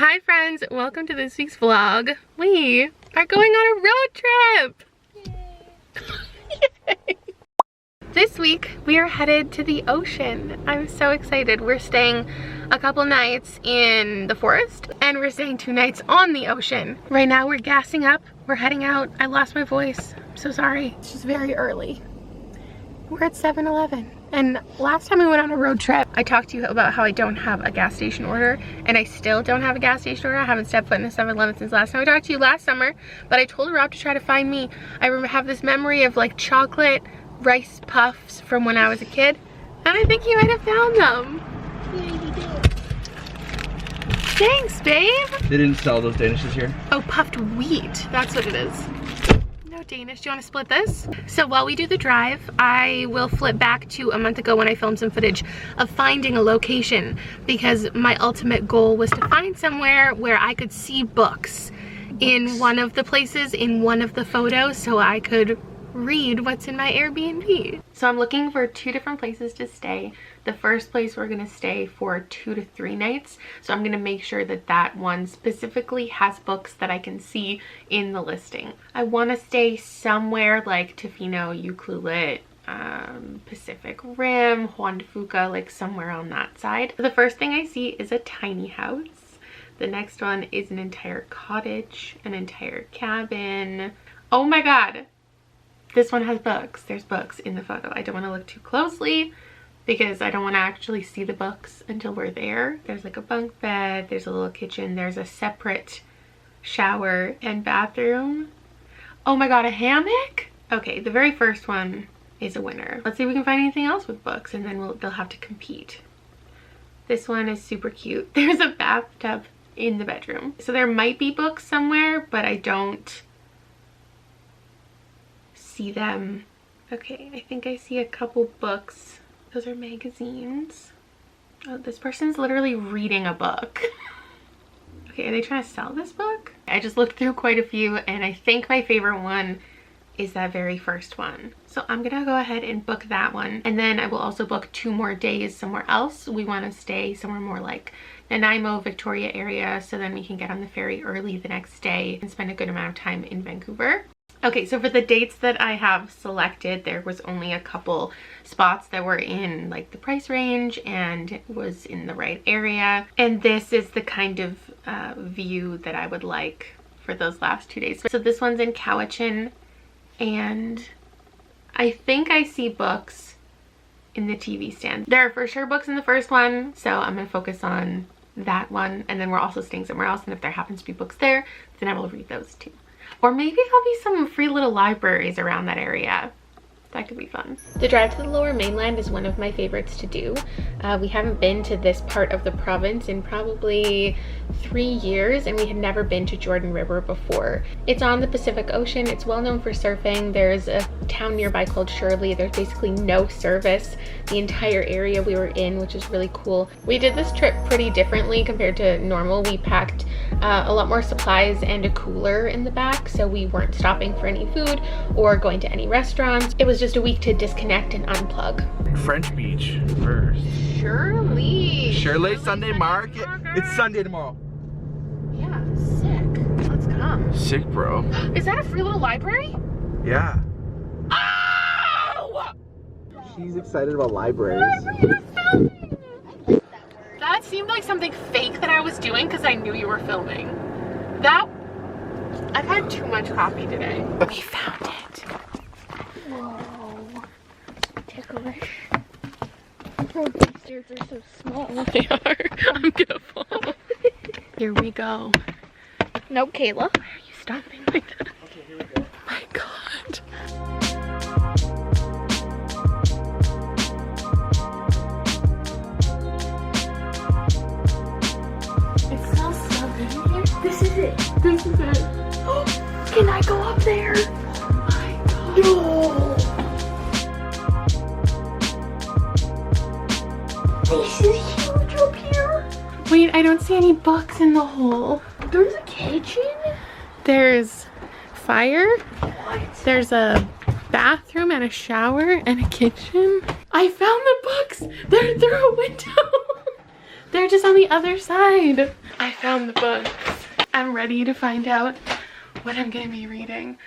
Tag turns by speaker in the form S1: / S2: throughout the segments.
S1: Hi friends, welcome to this week's vlog. We are going on a road trip. Yay. This week we are headed to the ocean. I'm so excited. We're staying a couple nights in the forest and we're staying 2 nights on the ocean. Right now we're gassing up. We're heading out. I lost my voice. I'm so sorry. It's just very early. We're at 7-Eleven. And last time we went on a road trip, I talked to you about how I don't have a gas station order, and I still don't have a gas station order. I haven't stepped foot in a 7-Eleven since last time I talked to you last summer, but I told Rob to try to find me. I have this memory of like chocolate rice puffs from when I was a kid, and I think he might have found them.
S2: Yeah, you did.
S1: Thanks, babe.
S3: They didn't sell those Danishes here?
S1: Oh, puffed wheat. That's what it is. No Danish. Do you want to split this? So while we do the drive, I will flip back to a month ago when I filmed some footage of finding a location, because my ultimate goal was to find somewhere where I could see books in one of the places, in one of the photos, so I could read what's in my Airbnb. So I'm looking for 2 different places to stay. The first place we're gonna stay for 2 to 3 nights. So I'm gonna make sure that that one specifically has books that I can see in the listing. I wanna stay somewhere like Tofino, Ucluelet, Pacific Rim, Juan de Fuca, like somewhere on that side. The first thing I see is a tiny house. The next one is an entire cottage, an entire cabin. Oh my God. This one has books. There's books in the photo. I don't want to look too closely because I don't want to actually see the books until we're there. There's like a bunk bed, there's a little kitchen, there's a separate shower and bathroom. Oh my God, a hammock? Okay, the very first one is a winner. Let's see if we can find anything else with books, and then they'll have to compete. This one is super cute. There's a bathtub in the bedroom. So there might be books somewhere, but I don't see them. Okay, I think I see a couple books. Those are magazines. Oh, this person's literally reading a book. Okay, are they trying to sell this book? I just looked through quite a few, and I think my favorite one is that very first one. So I'm gonna go ahead and book that one, and then I will also book 2 more days somewhere else. We want to stay somewhere more like Nanaimo, Victoria area, so then we can get on the ferry early the next day and spend a good amount of time in Vancouver. Okay, so for the dates that I have selected, there was only a couple spots that were in like the price range and was in the right area. And this is the kind of view that I would like for those last 2 days. So this one's in Cowichan, and I think I see books in the TV stand. There are for sure books in the first one, so I'm gonna focus on that one. And then we're also staying somewhere else, and if there happens to be books there, then I will read those too. Or maybe there'll be some free little libraries around that area. That could be fun. The drive to the Lower Mainland is one of my favorites to do. We haven't been to this part of the province in probably 3 years, and we had never been to Jordan River before. It's on the Pacific Ocean. It's well known for surfing. There's a town nearby called Shirley. There's basically no service the entire area we were in, which is really cool. We did this trip pretty differently compared to normal. We packed a lot more supplies and a cooler in the back, so we weren't stopping for any food or going to any restaurants. It was just a week to disconnect and unplug.
S3: French Beach first.
S1: Shirley
S3: Sunday market. It's Sunday tomorrow.
S1: Yeah, sick. Let's come.
S3: Sick, bro.
S1: Is that a free little library?
S3: Yeah.
S1: Oh!
S3: She's excited about libraries.
S1: That seemed like something fake that I was doing because I knew you were filming. I've had too much coffee today. We found it.
S2: Whoa. Ticklish. Oh, these stairs are so small.
S1: They are. I'm gonna fall. Here we go.
S2: No, Kayla.
S1: Why are you stopping like that?
S3: Okay, here we go.
S1: Oh my God. It smells so good in here.
S2: This is it.
S1: This is it.
S2: Can I go up there?
S1: Oh my God.
S2: No. This is huge up here.
S1: Wait, I don't see any books in the hole.
S2: There's a kitchen?
S1: There's fire.
S2: What?
S1: There's a bathroom and a shower and a kitchen. I found the books. They're through a window. They're just on the other side. I found the books. I'm ready to find out what I'm gonna be reading.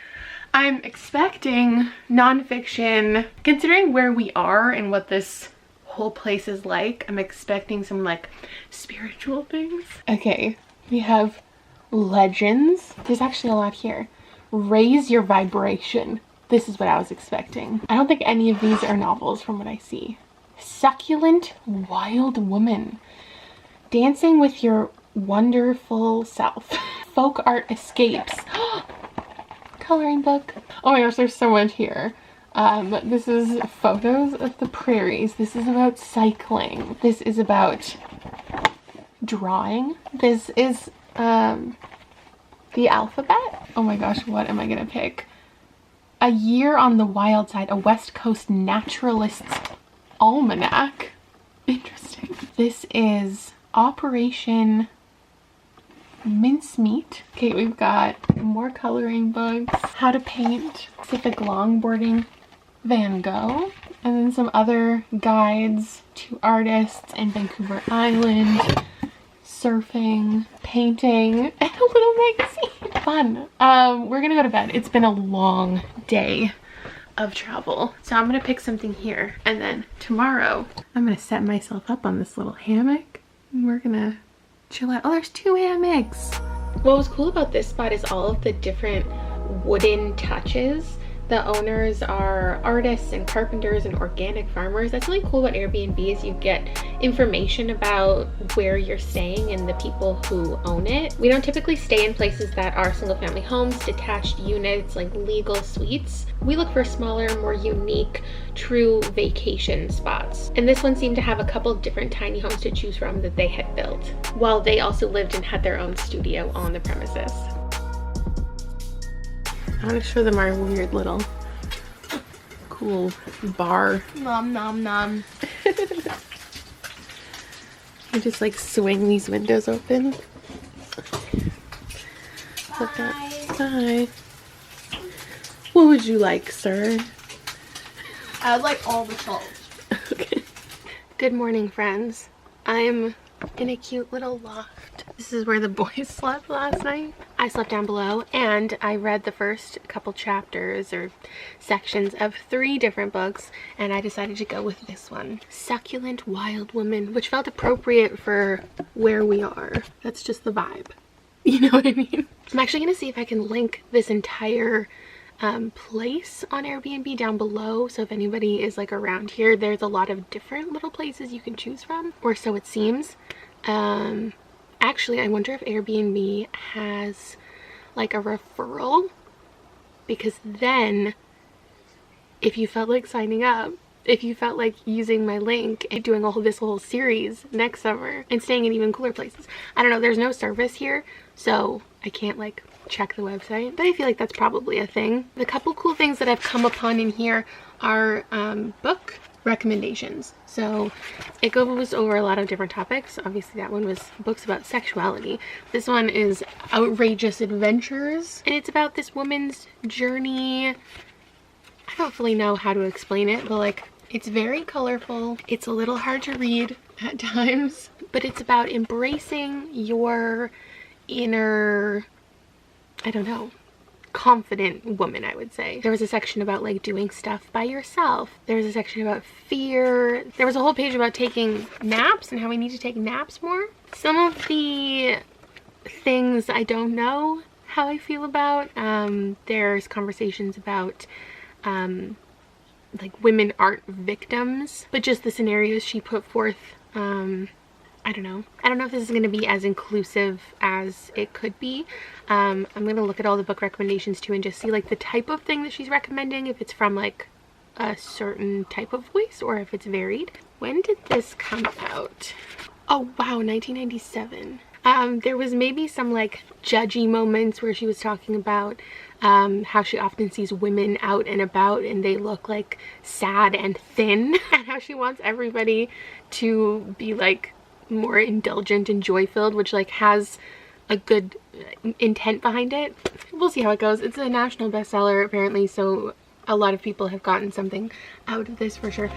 S1: I'm expecting nonfiction. Considering where we are and what this whole place is like, I'm expecting some like spiritual things. Okay, we have legends. There's actually a lot here. Raise your vibration. This is what I was expecting. I don't think any of these are novels from what I see. Succulent wild woman. Dancing with your wonderful self. Folk art escapes. Coloring book. Oh my gosh, there's so much here. This is photos of the prairies. This is about cycling. This is about drawing. This is the alphabet. Oh my gosh, what am I gonna pick? A Year on the Wild Side, a West Coast naturalist's almanac. Interesting. This is Operation Mincemeat. Okay, we've got more coloring books. How to paint, Pacific longboarding, Van Gogh, and then some other guides to artists in Vancouver Island, surfing, painting, and a little magazine. Fun. We're gonna go to bed. It's been a long day of travel. So I'm gonna pick something here, and then tomorrow I'm gonna set myself up on this little hammock and we're gonna chill out. Oh, there's 2 hammocks. What was cool about this spot is all of the different wooden touches. The owners are artists and carpenters and organic farmers. That's something cool about Airbnb is you get information about where you're staying and the people who own it. We don't typically stay in places that are single family homes, detached units, like legal suites. We look for smaller, more unique, true vacation spots. And this one seemed to have a couple of different tiny homes to choose from that they had built, while they also lived and had their own studio on the premises. I want to show them our weird little cool bar.
S2: Nom nom nom.
S1: You just like swing these windows open. Hi. What would you like, sir?
S2: I would like all the salt.
S1: Okay. Good morning, friends. I'm in a cute little loft. This is where the boys slept last night. I slept down below and I read the first couple chapters or sections of 3 different books, and I decided to go with this one, Succulent Wild Woman, which felt appropriate for where we are. That's just the vibe. You know what I mean? I'm actually gonna see if I can link this entire place on Airbnb down below, so if anybody is like around here, there's a lot of different little places you can choose from, or so it seems. Actually, I wonder if Airbnb has like a referral, because then if you felt like signing up, if you felt like using my link and doing this whole series next summer and staying in even cooler places. I don't know, there's no service here, so I can't like check the website, but I feel like that's probably a thing. The couple cool things that I've come upon in here are book recommendations. So it goes over a lot of different topics. Obviously that one was books about sexuality. This one is Outrageous Adventures, and it's about this woman's journey. I don't fully know how to explain it, but like it's very colorful. It's a little hard to read at times, but it's about embracing your inner, I don't know, confident woman, I would say. There was a section about like doing stuff by yourself. There was a section about fear. There was a whole page about taking naps and how we need to take naps more. Some of the things I don't know how I feel about. There's conversations about like women aren't victims, but just the scenarios she put forth. I don't know if this is going to be as inclusive as it could be. I'm going to look at all the book recommendations too and just see like the type of thing that she's recommending, if it's from like a certain type of voice or if it's varied. When did this come out? Oh wow, 1997. There was maybe some like judgy moments where she was talking about how she often sees women out and about and they look like sad and thin, and how she wants everybody to be like more indulgent and joy-filled, which like has a good intent behind it. We'll see how it goes. It's a national bestseller apparently, so a lot of people have gotten something out of this for sure.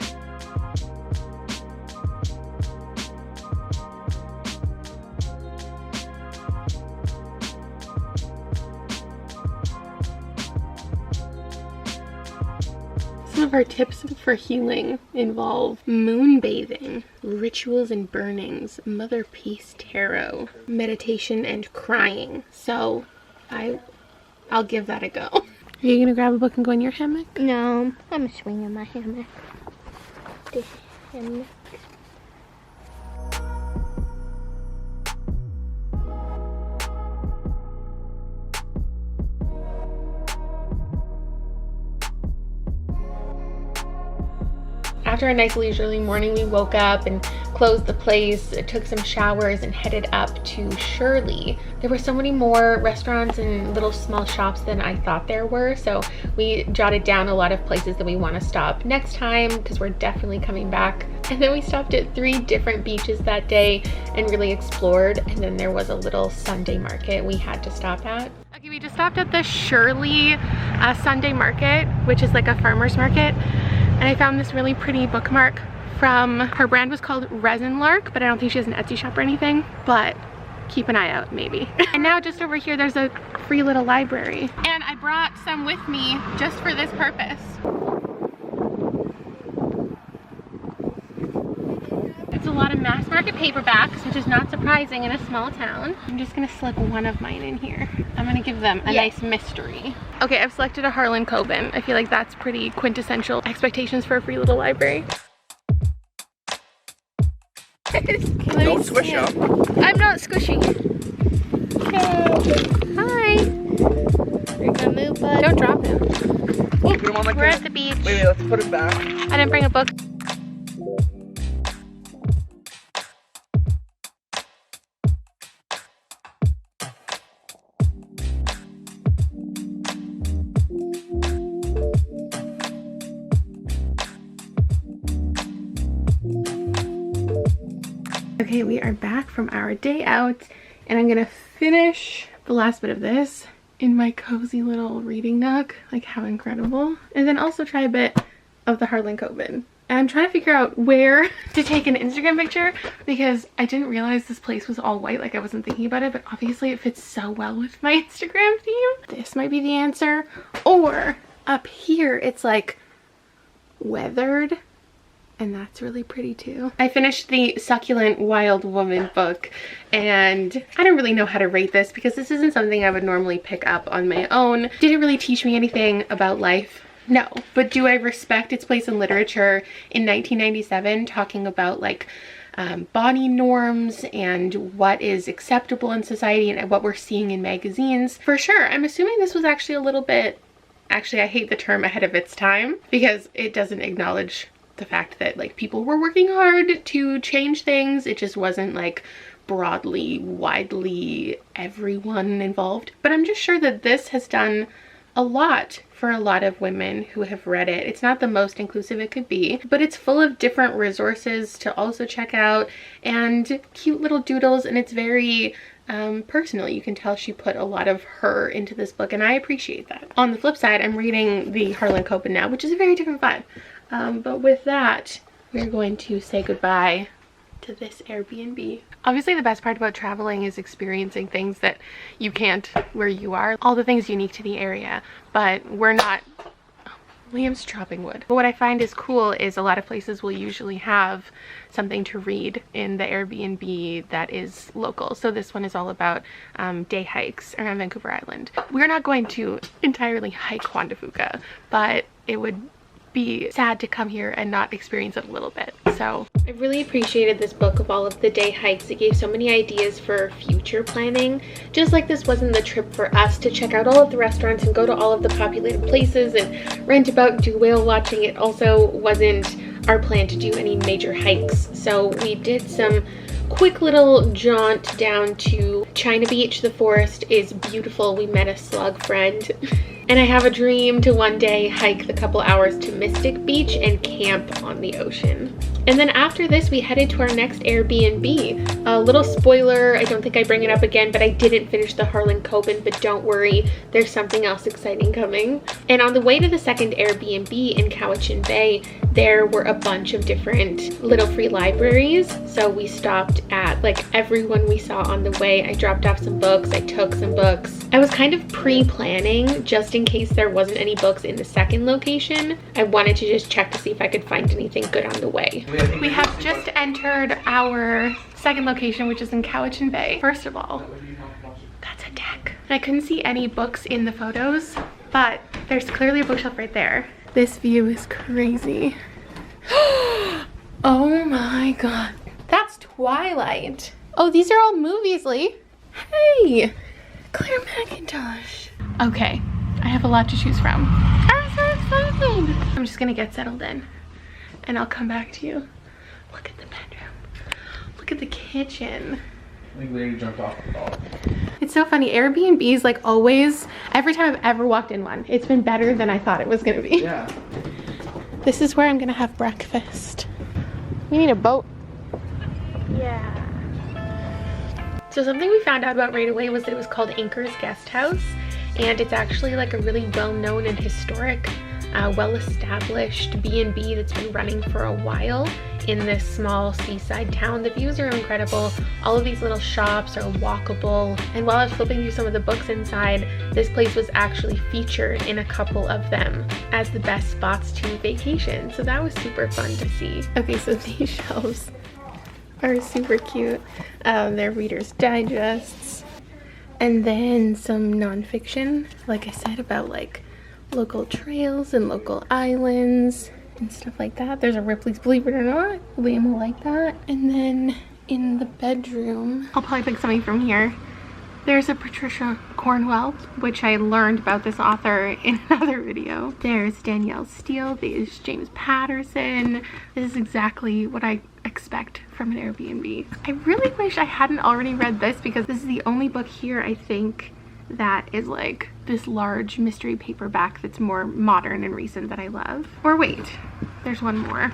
S1: Some of our tips for healing involve moon bathing, rituals and burnings, Mother Peace Tarot, meditation, and crying. So I'll give that a go. Are you gonna grab a book and go in your hammock?
S2: No, I'm swinging my hammock. This hammock.
S1: After a nice leisurely morning, we woke up and closed the place, took some showers, and headed up to Shirley. There were so many more restaurants and little small shops than I thought there were, so we jotted down a lot of places that we want to stop next time because we're definitely coming back. And then we stopped at 3 different beaches that day and really explored, and then there was a little Sunday market we had to stop at. Okay, we just stopped at the Shirley Sunday market, which is like a farmer's market. And I found this really pretty bookmark from, her brand was called Resin Lark, but I don't think she has an Etsy shop or anything, but keep an eye out maybe. And now just over here, there's a free little library. And I brought some with me just for this purpose. It's a lot of mass market paperbacks, which is not surprising in a small town. I'm just gonna slip one of mine in here. I'm gonna give them a nice mystery. Okay, I've selected a Harlan Coben. I feel like that's pretty quintessential expectations for a free little library.
S3: Don't squish him.
S2: I'm not squishy.
S1: Hi.
S2: You're gonna move, bud.
S1: Don't drop him.
S3: Put him on like
S1: We're
S3: this.
S1: at the beach.
S3: Wait, let's put him back.
S1: I didn't bring a book. Okay, we are back from our day out, and I'm gonna finish the last bit of this in my cozy little reading nook. Like, how incredible. And then also try a bit of the Harlan Coben. And I'm trying to figure out where to take an Instagram picture because I didn't realize this place was all white. Like, I wasn't thinking about it, but obviously it fits so well with my Instagram theme. This might be the answer. Or up here, it's like weathered. And that's really pretty too. I finished the Succulent Wild Woman book, and I don't really know how to rate this because this isn't something I would normally pick up on my own. Did it really teach me anything about life? No. But do I respect its place in literature in 1997, talking about like body norms and what is acceptable in society and what we're seeing in magazines? For sure. I'm assuming this was actually a little bit, actually I hate the term ahead of its time because it doesn't acknowledge the fact that like people were working hard to change things. It just wasn't like broadly, widely everyone involved. But I'm just sure that this has done a lot for a lot of women who have read it. It's not the most inclusive it could be, but it's full of different resources to also check out and cute little doodles, and it's very personal. You can tell she put a lot of her into this book, and I appreciate that. On the flip side, I'm reading the Harlan Coben now, which is a very different vibe. But with that, we're going to say goodbye to this Airbnb. Obviously, the best part about traveling is experiencing things that you can't where you are. All the things unique to the area, but we're not... Oh, Liam's chopping wood. But what I find is cool is a lot of places will usually have something to read in the Airbnb that is local. So this one is all about day hikes around Vancouver Island. We're not going to entirely hike Juan de Fuca, but it would be sad to come here and not experience it a little bit. So I really appreciated this book of all of the day hikes. It gave so many ideas for future planning. Just like this wasn't the trip for us to check out all of the restaurants and go to all of the populated places and rant about, do whale watching, it also wasn't our plan to do any major hikes. So we did some quick little jaunt down to China Beach. The forest is beautiful. We met a slug friend. And I have a dream to one day hike the couple hours to Mystic Beach and camp on the ocean. And then after this, we headed to our next Airbnb. A little spoiler, I don't think I bring it up again, but I didn't finish the Harlan Coben, but don't worry, there's something else exciting coming. And on the way to the second Airbnb in Cowichan Bay, there were a bunch of different little free libraries. So we stopped at like every one we saw on the way. I dropped off some books, I took some books. I was kind of pre-planning just in case there wasn't any books in the second location. I wanted to just check to see if I could find anything good on the way. We have just entered our second location, which is in Cowichan Bay. First of all, that's a deck. I couldn't see any books in the photos, but there's clearly a bookshelf right there. This view is crazy. Oh my god. That's Twilight. Oh, these are all movies, Lee. Hey, Claire McIntosh. Okay, I have a lot to choose from. I'm so excited. I'm just gonna get settled in and I'll come back to you. Look at the bedroom. Look at the kitchen.
S3: I think Larry jumped off the dog.
S1: It's so funny. Airbnbs, like always, every time I've ever walked in one, it's been better than I thought it was gonna be.
S3: Yeah.
S1: This is where I'm gonna have breakfast. We need a boat.
S2: Yeah.
S1: So something we found out about right away was that it was called Anchor's Guest House, and it's actually like a really well-known and historic, well-established B&B that's been running for a while in this small seaside town. The views are incredible. All of these little shops are walkable, and while I was flipping through some of the books inside, this place was actually featured in a couple of them as the best spots to vacation, so that was super fun to see. Okay, so these shelves are super cute. They're Reader's Digests, and then some nonfiction, like I said, about like local trails and local islands and stuff like that. There's a Ripley's Believe It or Not. Liam will like that. And then in the bedroom, I'll probably pick something from here. There's a Patricia Cornwell, which I learned about this author in another video. There's Danielle Steele. There's James Patterson. This is exactly what I expect from an Airbnb. I really wish I hadn't already read this, because this is the only book here, I think, that is like this large mystery paperback that's more modern and recent that I love. Or wait, there's one more.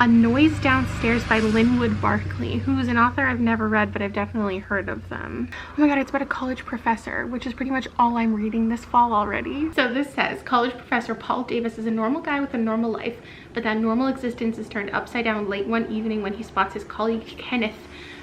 S1: A Noise Downstairs by Linwood Barkley, who's an author I've never read, but I've definitely heard of them. Oh my god, it's about a college professor, which is pretty much all I'm reading this fall already. So this says, college professor Paul Davis is a normal guy with a normal life, but that normal existence is turned upside down late one evening when he spots his colleague Kenneth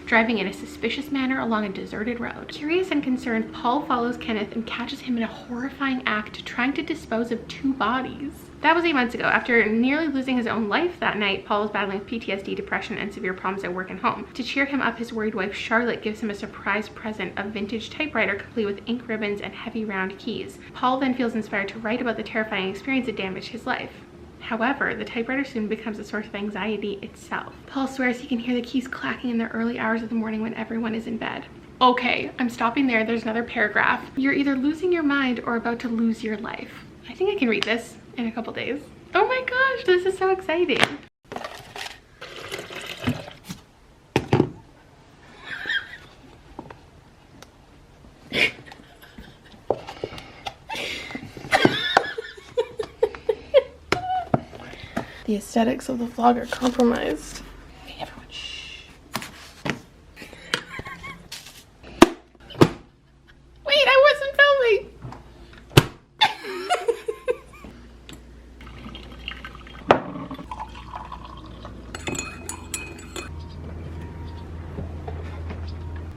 S1: driving in a suspicious manner along a deserted road. Curious and concerned, Paul follows Kenneth and catches him in a horrifying act trying to dispose of 2 bodies. That was 8 months ago. After nearly losing his own life that night, Paul was battling with PTSD, depression, and severe problems at work and home. To cheer him up, his worried wife Charlotte gives him a surprise present, a vintage typewriter complete with ink ribbons and heavy round keys. Paul then feels inspired to write about the terrifying experience that damaged his life. However, the typewriter soon becomes a source of anxiety itself. Paul swears he can hear the keys clacking in the early hours of the morning when everyone is in bed. Okay, I'm stopping there. There's another paragraph. You're either losing your mind or about to lose your life. I think I can read this in a couple days. Oh my gosh, this is so exciting. The aesthetics of the vlog are compromised. Okay, everyone, shh. Wait, I wasn't filming.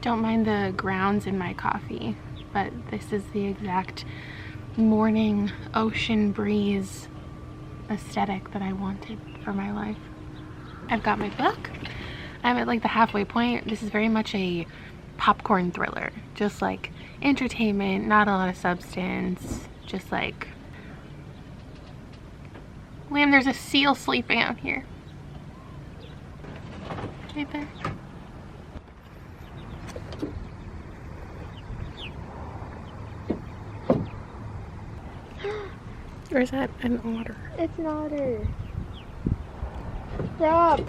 S1: Don't mind the grounds in my coffee, but this is the exact morning ocean breeze aesthetic that I wanted for my life. I've got my book. I'm at like the halfway point. This is very much a popcorn thriller, just like entertainment, not a lot of substance, just like, Liam, there's a seal sleeping out here. Right there. Or is that an otter?
S2: It's an otter. Stop.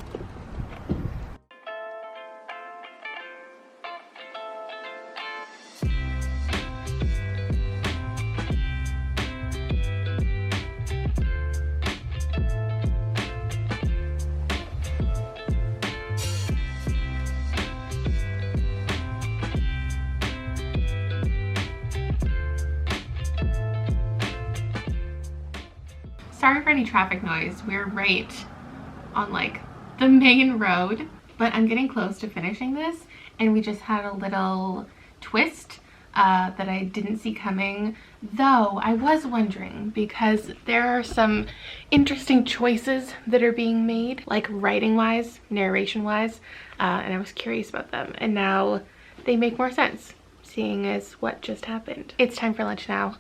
S1: Sorry for any traffic noise. We're right on like the main road, but I'm getting close to finishing this, and we just had a little twist. that I didn't see coming, though I was wondering because there are some interesting choices that are being made, like writing wise, narration wise, and I was curious about them, and now they make more sense seeing as what just happened. It's time for lunch now.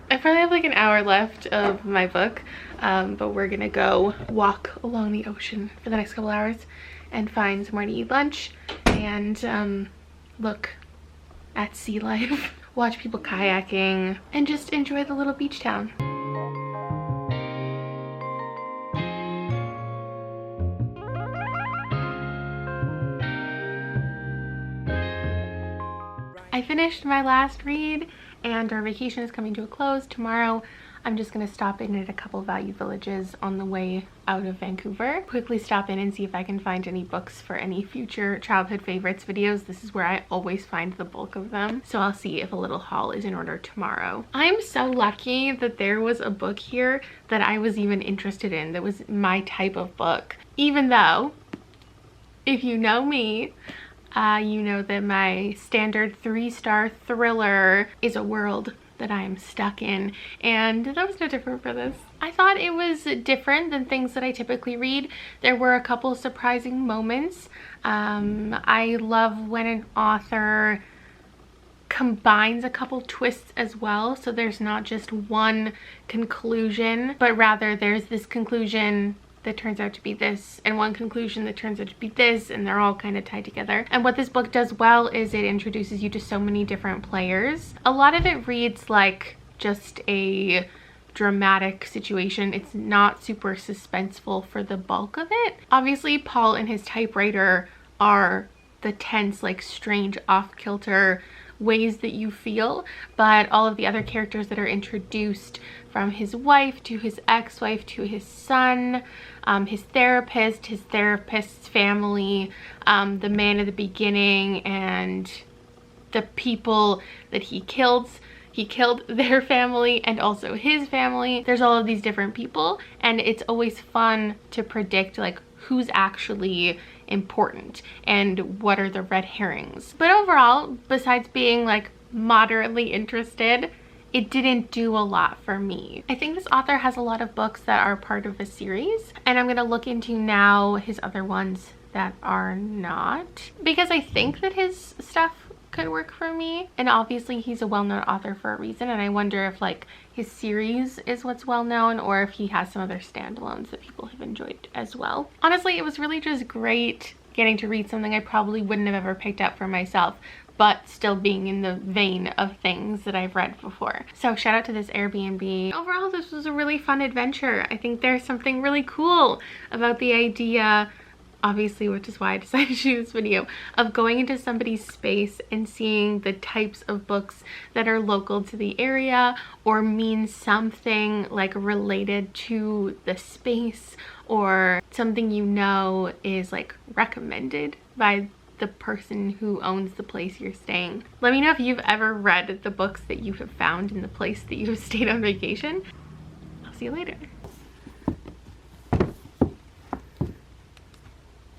S1: I probably have like an hour left of my book, but we're gonna go walk along the ocean for the next couple hours and find somewhere to eat lunch and look at sea life, watch people kayaking, and just enjoy the little beach town. I finished my last read and our vacation is coming to a close. Tomorrow I'm just going to stop in at a couple value villages on the way out of Vancouver. Quickly stop in and see if I can find any books for any future childhood favorites videos. This is where I always find the bulk of them. So I'll see if a little haul is in order tomorrow. I'm so lucky that there was a book here that I was even interested in, that was my type of book. Even though, if you know me, you know that my standard 3-star thriller is a world that I am stuck in, and that was no different for this. I thought it was different than things that I typically read. There were a couple surprising moments. I love when an author combines a couple twists as well, so there's not just one conclusion, but rather there's this conclusion that turns out to be this, and one conclusion that turns out to be this, and they're all kind of tied together. And what this book does well is it introduces you to so many different players. A lot of it reads like just a dramatic situation. It's not super suspenseful for the bulk of it. Obviously, Paul and his typewriter are the tense, like strange, off-kilter ways that you feel, but all of the other characters that are introduced, from his wife to his ex-wife to his son, his therapist's family, the man at the beginning, and the people that he killed their family and also his family. There's all of these different people, and it's always fun to predict like who's actually important and what are the red herrings. But overall, besides being like moderately interested, it didn't do a lot for me. I think this author has a lot of books that are part of a series, and I'm gonna look into now his other ones that are not, because I think that his stuff could work for me. And obviously he's a well-known author for a reason, and I wonder if like his series is what's well-known or if he has some other standalones that people have enjoyed as well. Honestly, it was really just great getting to read something I probably wouldn't have ever picked up for myself, but still being in the vein of things that I've read before. So shout out to this Airbnb. Overall, this was a really fun adventure. I think there's something really cool about the idea, obviously, which is why I decided to do this video, of going into somebody's space and seeing the types of books that are local to the area or mean something like related to the space, or something you know is like recommended by the person who owns the place you're staying. Let me know if you've ever read the books that you have found in the place that you have stayed on vacation. I'll see you later.